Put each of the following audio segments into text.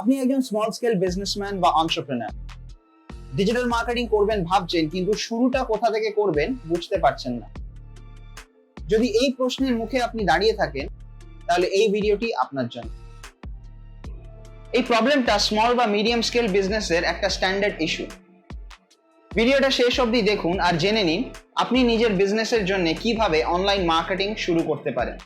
আপনি একজন small scale businessman বা এন্টারপ্রেনার, ডিজিটাল মার্কেটিং করবেন ভাবছেন, কিন্তু শুরুটা কোথা থেকে করবেন বুঝতে পারছেন না। যদি এই প্রশ্নের মুখে আপনি দাঁড়িয়ে থাকেন, তাহলে এই ভিডিওটি আপনার জন্য। এই প্রবলেমটা স্মল বা মিডিয়াম স্কেল বিজনেসের একটা স্ট্যান্ডার্ড ইস্যু। ভিডিওটা শেষ অবধি দেখুন আর জেনে নিন আপনি নিজের বিজনেসের জন্য কিভাবে অনলাইন মার্কেটিং শুরু করতে পারেন।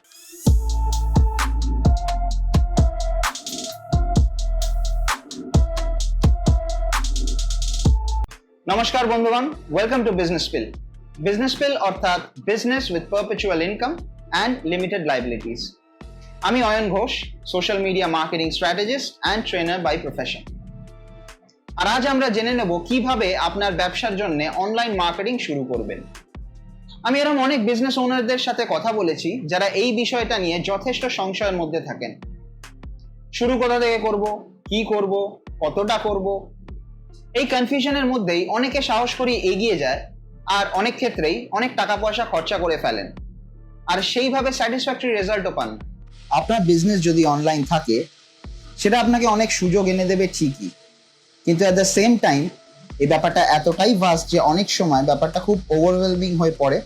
নমস্কার বন্ধুগণ, welcome to business pill. Business pill অর্থাৎ business with perpetual income and limited liabilities. আমি Ayan Ghosh, social media marketing strategist and trainer by profession. আর আজ আমরা জেনে নেব কিভাবে আপনার ব্যবসার জন্য অনলাইন মার্কেটিং শুরু করবেন। আমি এরকম অনেক বিজনেস ওনারদের সাথে কথা বলেছি যারা এই বিষয়টা নিয়ে যথেষ্ট সংশয়ের মধ্যে থাকেন। শুরু কোথা থেকে করব, কি করব, কতটা করব, এই কনফিউশনের মধ্যেই অনেকে সাহস করে এগিয়ে যায় আর অনেক ক্ষেত্রেই অনেক টাকা পয়সা খরচা করে ফেলেন আর সেইভাবে স্যাটিসফ্যাক্টরি রেজাল্টও পান। আপনার বিজনেস যদি অনলাইন থাকে, সেটা আপনাকে অনেক সুযোগ এনে দেবে ঠিকই, কিন্তু অ্যাট দ্য সেম টাইম এই ব্যাপারটা এতটাই ভাস্ট যে অনেক সময় ব্যাপারটা খুব ওভারওয়েলমিং হয়ে পড়ে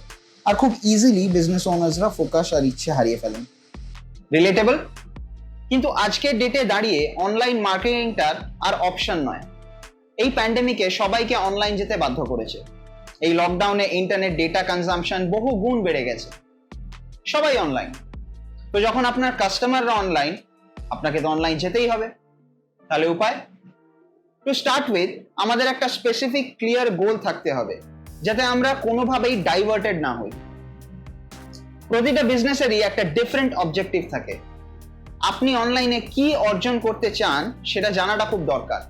আর খুব ইজিলি বিজনেস ওনার্সরা ফোকাস আর ইচ্ছে হারিয়ে ফেলেন। রিলেটেবল? কিন্তু আজকের ডেটে দাঁড়িয়ে অনলাইন মার্কেটিংটার আর অপশন নয়। এই প্যান্ডেমিকে সবাইকে অনলাইন যেতে বাধ্য করেছে। এই লকডাউনে ইন্টারনেট ডেটা কনজাম্পশন বহু গুণ বেড়ে গেছে, সবাই অনলাইন। তো যখন আপনার কাস্টমাররা অনলাইন, আপনাকে তো অনলাইন যেতেই হবে। তাহলে উপায়? টু স্টার্ট উইথ, আমাদের একটা স্পেসিফিক ক্লিয়ার গোল থাকতে হবে যাতে আমরা কোনোভাবেই ডাইভার্টেড না হই। প্রতিটা বিজনেসেরই একটা ডিফারেন্ট অবজেক্টিভ থাকে। আপনি অনলাইনে কি অর্জন করতে চান সেটা জানাটা খুব দরকার,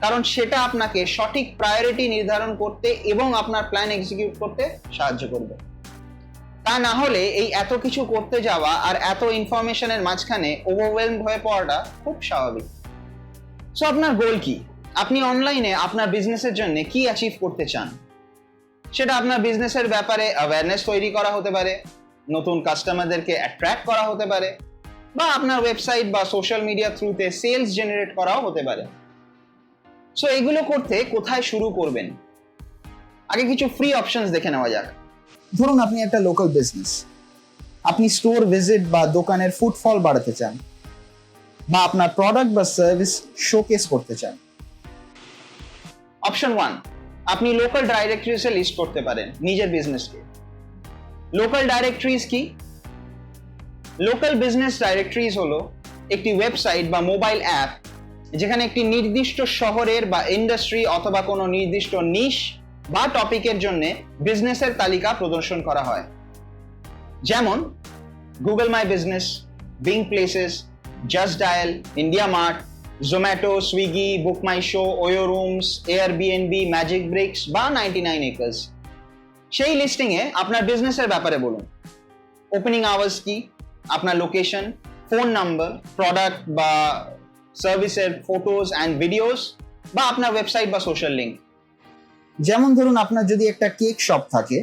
কারণ সেটা আপনাকে সঠিক প্রায়োরিটি নির্ধারণ করতে এবং আপনার প্ল্যান এক্সিকিউট করতে সাহায্য করবে। তা না হলে এই এত কিছু করতে যাওয়া আর এত ইনফরমেশনের মাঝখানে ওভারওয়েলমড হয়ে পড়াটা খুব স্বাভাবিক। সো আপনার গোল কি? আপনি অনলাইনে আপনার বিজনেসের জন্য কি অ্যাচিভ করতে চান? সেটা আপনার বিজনেসের ব্যাপারে অ্যাওয়ারনেস তৈরি করা হতে পারে, নতুন কাস্টমারদেরকে অ্যাট্রাক্ট করা হতে পারে, বা আপনার ওয়েবসাইট বা সোশ্যাল মিডিয়া থ্রুতে সেলস জেনারেট করাও হতে পারে। সো এগুলো করতে কোথায় শুরু করবেন? আগে কিছু ফ্রি অপশনস দেখে নেওয়া যাক। ধরুন আপনি একটা লোকাল বিজনেস, আপনি স্টোর ভিজিট বা দোকানের ফুটফল বাড়াতে চান, বা আপনার প্রোডাক্ট বা সার্ভিস শোকেস করতে চান। অপশন 1, আপনি লোকাল ডাইরেক্টরিজে লিস্ট করতে পারেন নিজের বিজনেসকে। লোকাল ডাইরেক্টরিজ কি? লোকাল বিজনেস ডাইরেক্টরিজ হলো একটি ওয়েবসাইট বা মোবাইল অ্যাপ যেখানে একটি নির্দিষ্ট শহরের বা ইন্ডাস্ট্রি অথবা কোনো নির্দিষ্ট নিশ বা টপিকের জন্য বিজনেসের তালিকা প্রদর্শন করা হয়। যেমন Google My Business, Bing Places, Justdial, IndiaMART, Zomato, Swiggy, BookMyShow, OYO Rooms, Airbnb, MagicBricks বা 99 একর্স। সেই লিস্টিংয়ে আপনার বিজনেসের ব্যাপারে বলুন। ওপেনিং আওয়ার্স কি, আপনার লোকেশন, ফোন নাম্বার, প্রোডাক্ট বা সার্ভিসের ফটোজ অ্যান্ড ভিডিওস, বা আপনার ওয়েবসাইট বা সোশ্যাল লিঙ্ক। যেমন ধরুন আপনার যদি একটা কেক শপ থাকে,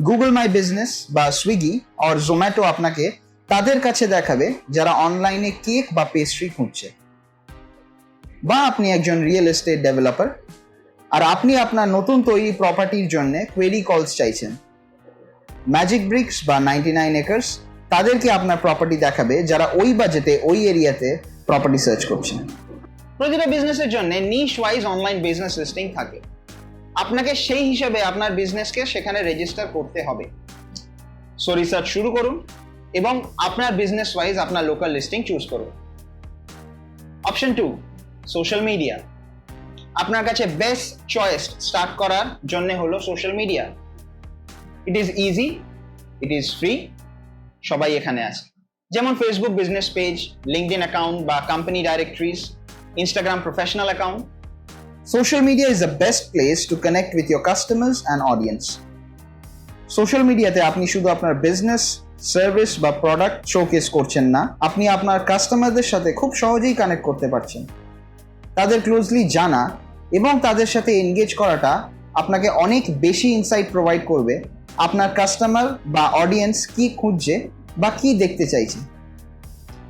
গুগল মাই বিজনেস বা সুইগি আর জোম্যাটো আপনাকে তাদের কাছে দেখাবে যারা অনলাইনে কেক বা পেস্ট্রি খুঁজছে। বা আপনি একজন রিয়েল এস্টেট ডেভেলপার আর আপনি আপনার নতুন তৈরি প্রপার্টির জন্য কোয়েরি কলস চাইছেন, ম্যাজিক ব্রিক্স বা 99 একর্স তাদেরকে আপনার প্রপার্টি দেখাবে যারা ওই বাজেটে ওই এরিয়াতে প্রপার্টি সার্চ করছেন। প্রতিটা বিজনেসের জন্য নিশ ওয়াইজ অনলাইন বিজনেস লিস্টিং থাকে। আপনাকে সেই হিসাবে আপনার বিজনেসকে সেখানে রেজিস্টার করতে হবে। সো রিসার্চ শুরু করুন এবং আপনার বিজনেস ওয়াইজ আপনার লোকাল লিস্টিং চুজ করুন। Option 2, social media. আপনার কাছে বেস্ট চয়েস স্টার্ট করার জন্য হলো social media. It is easy, it is free, সবাই এখানে আছে। যেমন Facebook business page, LinkedIn account বা company directories, Instagram professional account. Social media is the best place to connect with your customers and audience. Social মিডিয়াতে আপনি শুধু আপনার business, service বা প্রোডাক্ট শোকেস করছেন না, আপনি আপনার কাস্টমারদের সাথে খুব সহজেই কানেক্ট করতে পারছেন। তাদের ক্লোজলি জানা এবং তাদের সাথে এনগেজ করাটা আপনাকে অনেক বেশি ইনসাইট প্রোভাইড করবে আপনার কাস্টমার বা অডিয়েন্স কি খুঁজছে বা কি দেখতে চাইছে।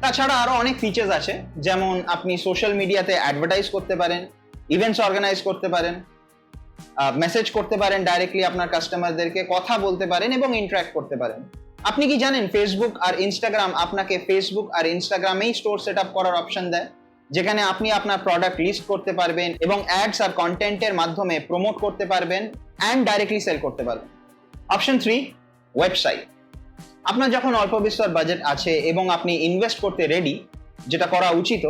তাছাড়া আরো অনেক ফিচার্স আছে, যেমন আপনি সোশ্যাল মিডিয়াতে অ্যাডভার্টাইজ করতে পারেন, ইভেন্টস অর্গানাইজ করতে পারেন, মেসেজ করতে পারেন ডাইরেক্টলি আপনার কাস্টমারদেরকে, কথা বলতে পারেন এবং ইন্টারঅ্যাক্ট করতে পারেন। আপনি কি জানেন ফেসবুক আর ইনস্টাগ্রাম আপনাকে ফেসবুক আর ইনস্টাগ্রামেই স্টোর সেট আপ করার অপশন দেয়, যেখানে আপনি আপনার প্রোডাক্ট লিস্ট করতে পারবেন এবং অ্যাডস আর কন্টেন্টের মাধ্যমে প্রমোট করতে পারবেন অ্যান্ড ডাইরেক্টলি সেল করতে পারবেন। Option 3, website. আপনার যখন অল্প বিস্তর বাজেট আছে এবং আপনি ইনভেস্ট করতে রেডি, যেটা করা উচিত,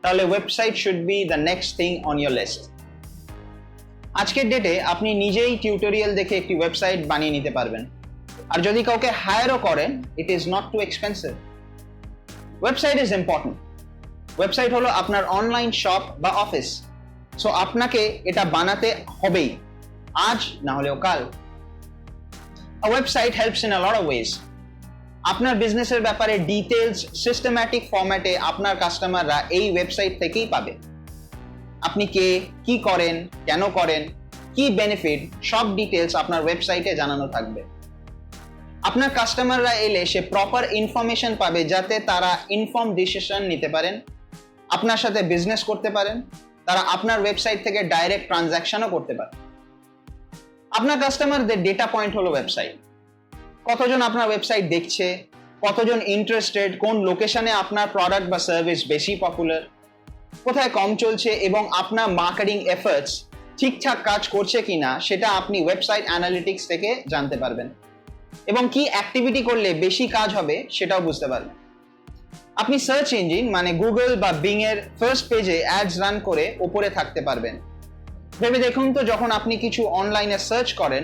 তাহলে website should be the next thing on your list. আজকের ডেটে আপনি নিজেই টিউটোরিয়াল দেখে একটি ওয়েবসাইট বানিয়ে নিতে পারবেন, আর যদি কাউকে হায়ারও করেন, it is not too expensive. Website is important. Website হলো আপনার অনলাইন শপ বা অফিস, সো আপনাকে এটা বানাতে হবেই, আজ না হলেও কাল। A website helps in a lot of ways. আপনার বিজনেসের ব্যাপারে ডিটেলস সিস্টেম্যাটিক ফরম্যাটে আপনার কাস্টমাররা এই ওয়েবসাইট থেকেই পাবে। আপনি কে, কি করেন, কেন করেন, কি বেনিফিট, সব ডিটেলস আপনার ওয়েবসাইটে জানানো থাকবে। আপনার কাস্টমাররা এলে সে প্রপার ইনফরমেশন পাবে, যাতে তারা ইনফর্ম ডিসিশন নিতে পারেন, আপনার সাথে বিজনেস করতে পারেন, তারা আপনার ওয়েবসাইট থেকে ডাইরেক্ট ট্রানজ্যাকশনও করতে পারে। আপনার কাস্টমারদের ডেটা পয়েন্ট হলো ওয়েবসাইট। কতজন আপনার ওয়েবসাইট দেখছে, কতজন ইন্টারেস্টেড, কোন লোকেশনে আপনার প্রোডাক্ট বা সার্ভিস বেশি পপুলার, কোথায় কম চলছে এবং আপনার মার্কেটিং এফর্টস ঠিকঠাক কাজ করছে কিনা, সেটা আপনি ওয়েবসাইট অ্যানালিটিক্স থেকে জানতে পারবেন এবং কি অ্যাক্টিভিটি করলে বেশি কাজ হবে সেটাও বুঝতে পারবেন। আপনি সার্চ ইঞ্জিন মানে গুগল বা বিং এর ফার্স্ট পেজে অ্যাডস রান করে ওপরে থাকতে পারবেন। ভেবে দেখুন তো, যখন আপনি কিছু অনলাইনে সার্চ করেন,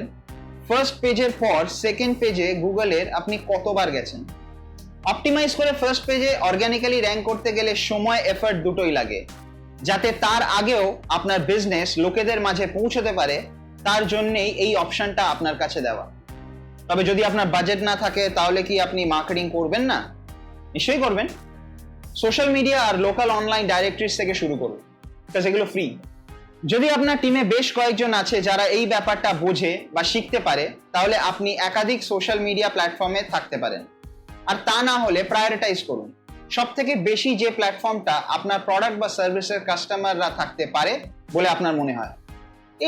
ফার্স্ট পেজের পর সেকেন্ড পেজে গুগলের আপনি কতবার গেছেন। অপটিমাইজ করে ফার্স্ট পেজে অর্গানিক্যালি র্যাঙ্ক করতে গেলে সময় এফর্ট দুটোই লাগে, যাতে তার আগেও আপনার বিজনেস লোকেদের মাঝে পৌঁছতে পারে, তার জন্যই এই অপশনটা আপনার কাছে দেওয়া। তবে যদি আপনার বাজেট না থাকে, তাহলে কি আপনি মার্কেটিং করবেন না? নিশ্চয়ই করবেন। সোশ্যাল মিডিয়া আর লোকাল অনলাইন ডাইরেক্টরিজ থেকে শুরু করুন, কারণ এগুলো ফ্রি। যদি আপনার টিমে বেশ কয়েকজন আছে যারা এই ব্যাপারটা বোঝে বা শিখতে পারে, তাহলে আপনি একাধিক সোশ্যাল মিডিয়া প্ল্যাটফর্মে থাকতে পারেন। আর তা না হলে প্রায়োরিটাইজ করুন সব থেকে বেশি যে প্ল্যাটফর্মটা আপনার প্রোডাক্ট বা সার্ভিসের কাস্টমাররা থাকতে পারে বলে আপনার মনে হয়।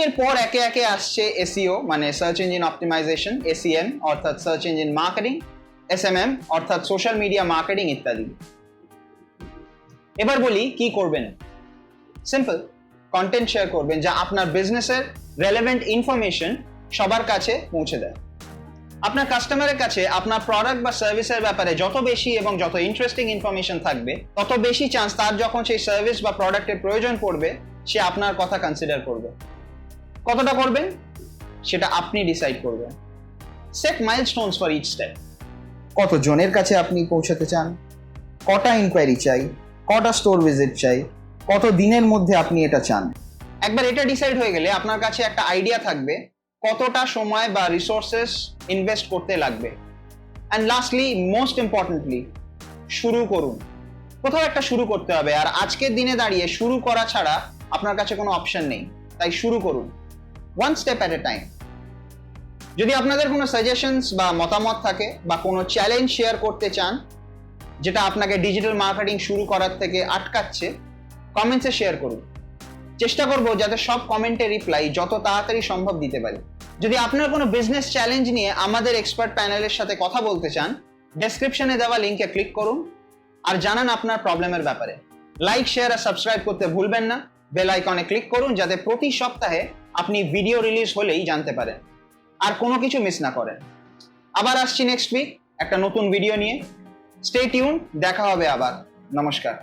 এরপর একে একে আসছে এসইও মানে সার্চ ইঞ্জিন অপটিমাইজেশন, এসইএম অর্থাৎ সার্চ ইঞ্জিন মার্কেটিং, এসএমএম অর্থাৎ সোশ্যাল মিডিয়া মার্কেটিং ইত্যাদি। এবার বলি কি করবেন। সিম্পল, কন্টেন্ট শেয়ার করবেন যা আপনার বিজনেসের রেলেভেন্ট ইনফরমেশন সবার কাছে পৌঁছে দেয়। আপনার কাস্টমারের কাছে আপনার প্রোডাক্ট বা সার্ভিসের ব্যাপারে যত বেশি এবং যত ইন্টারেস্টিং ইনফরমেশন থাকবে, তত বেশি চান্স তার যখন সেই সার্ভিস বা প্রোডাক্টের প্রয়োজন পড়বে, সে আপনার কথা কনসিডার করবে। কতটা করবেন সেটা আপনি ডিসাইড করবেন। Set milestones for each step. কত জনের কাছে আপনি পৌঁছাতে চান, কটা ইনকোয়ারি চাই, কটা স্টোর ভিজিট চাই, কত দিনের মধ্যে আপনি এটা চান। একবার এটা ডিসাইড হয়ে গেলে আপনার কাছে একটা আইডিয়া থাকবে কতটা সময় বা রিসোর্সেস ইনভেস্ট করতে লাগবে। অ্যান্ড লাস্টলি, মোস্ট ইম্পর্টেন্টলি, শুরু করুন। কোথাও একটা শুরু করতে হবে, আর আজকের দিনে দাঁড়িয়ে শুরু করা ছাড়া আপনার কাছে কোনো অপশন নেই। তাই শুরু করুন, one step at a time. যদি আপনাদের কোনো সাজেশনস বা মতামত থাকে বা কোনো চ্যালেঞ্জ শেয়ার করতে চান যেটা আপনাকে ডিজিটাল মার্কেটিং শুরু করার থেকে আটকাচ্ছে, কমেন্টসে শেয়ার করুন। চেষ্টা করব যাতে সব কমেন্টে রিপ্লাই যত তাড়াতাড়ি সম্ভব দিতে পারি। যদি আপনার কোনো বিজনেস চ্যালেঞ্জ নিয়ে আমাদের এক্সপার্ট প্যানেলের সাথে কথা বলতে চান, ডেসক্রিপশনে দেওয়া লিঙ্কে ক্লিক করুন আর জানান আপনার প্রবলেমের ব্যাপারে। লাইক, শেয়ার আর সাবস্ক্রাইব করতে ভুলবেন না। বেল আইকনে ক্লিক করুন যাতে প্রতি সপ্তাহে আপনি ভিডিও রিলিজ হলেই জানতে পারেন আর কোনো কিছু মিস না করেন। আবার আসছি নেক্সট উইক একটা নতুন ভিডিও নিয়ে। স্টে টিউন, দেখা হবে আবার। নমস্কার।